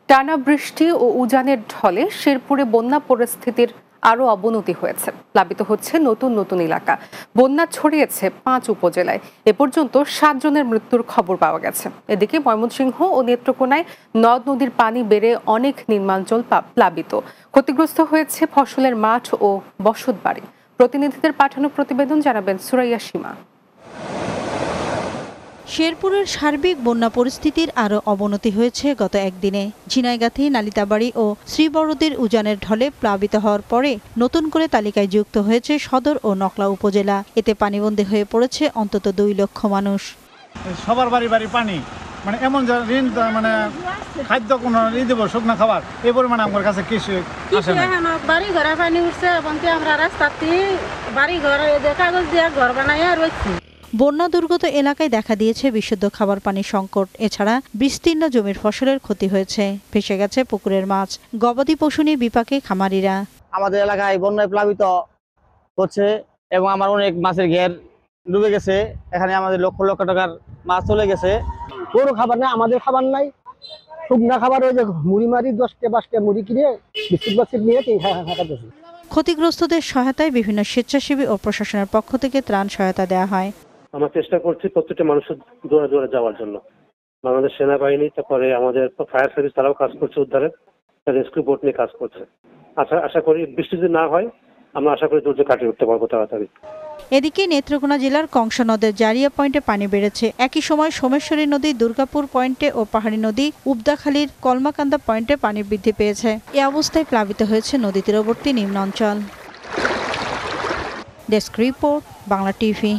টানা বৃষ্টি ও উজানের ঢলে শেরপুরে বন্যা পরিস্থিতির আরও অবনতি হয়েছে। প্লাবিত হচ্ছে নতুন নতুন এলাকা। বন্যা ছড়িয়েছে 5 উপজেলায়। এ পর্যন্ত 7 জনের মৃত্যুর খবর পাওয়া গেছে। এদিকে ময়মনসিংহ ও নেত্রকোনায় নদ নদীর পানি বেড়ে অনেক নির্মাঞ্চল প্লাবিত। ক্ষতিগ্রস্ত হয়েছে ফসলের মাঠ ও বসতবাড়ি। প্রতিনিধিদের পাঠানো প্রতিবেদন জানাবেন সুরাইয়া সীমা। শেরপুরের সার্বিক বন্যা পরিস্থিতির আরও অবনতি হয়েছে গত একদিনে। ঝিনাইগাতি, নালিতাবাড়ি ও শ্রীবরদীর উজানের ঢলে প্লাবিত হওয়ার পরে নতুন করে তালিকায় যুক্ত হয়েছে সদর ও নকলা উপজেলা। এতে পানিবন্দী হয়ে পড়েছে অন্তত 2 লক্ষ মানুষ। সবার বাড়ি বাড়ি পানি, মানে এমন ঋণ, মানে খাদ্য কোন দেবো শুকনো খাবার এই পরিমাণে আমার কাছে কিছু আসে না। বাড়ি ঘরে পানি উঠছে এবং আমরা রাস্তাতে বাড়ি ঘর কাগজ দিয়ে ঘর বানাইয়া রয়েছি। বন্যা দুর্গত এলাকায় দেখা দিয়েছে বিশুদ্ধ খাবার পানির সংকট। এছাড়া বিস্তীর্ণ জমির ফসলের ক্ষতি হয়েছে। ভেসে গেছে পুকুরের মাছ। গবাদি পশু নিয়ে বিপাকে খামারিরা। আমাদের এলাকায় বন্যায় প্লাবিত হচ্ছে এবং আমার অনেক মাছের ঘের ডুবে গেছে। এখানে আমাদের লক্ষ লক্ষ টাকার মাছ চলে গেছে। কোনো খাবার নাই, আমাদের খাবার নাই। শুকনা খাবার ওই যে মুড়ি মারি 10টা মুড়ি কিনে বিস্কুট বাস্কুট নিয়ে খাওয়াতেছি। ক্ষতিগ্রস্তদের সহায়তায় বিভিন্ন স্বেচ্ছাসেবী ও প্রশাসনের পক্ষ থেকে ত্রাণ সহায়তা দেওয়া হয়। আমরা চেষ্টা করছি প্রত্যেকটা মানুষের দৌড়ে যাওয়ার জন্য। বাংলাদেশ সেনাবাহিনী, তারপরে আমাদের ফায়ার সার্ভিস, তারাও কাজ করছে উদ্ধারে, রেস্কিউ বোট নিয়ে কাজ করছে। আশা করি বৃষ্টি যদি না হয়, আমরা আশা করি দুর্যোগ কাটিয়ে উঠতে পারবো তাড়াতাড়ি। এদিকে নেত্রকোনা জেলার কংসা নদের জারিয়া পয়েন্টে পানি বেড়েছে। একই সময় সোমেশ্বরী নদী দুর্গাপুর পয়েন্টে ও পাহাড়ি নদী উবদাখালীর কলমাকান্দা পয়েন্টে পানি বৃদ্ধি পেয়েছে। এ অবস্থায় প্লাবিত হয়েছে নদী তীরবর্তী নিম্নাঞ্চল। Desk report, Bangla TV.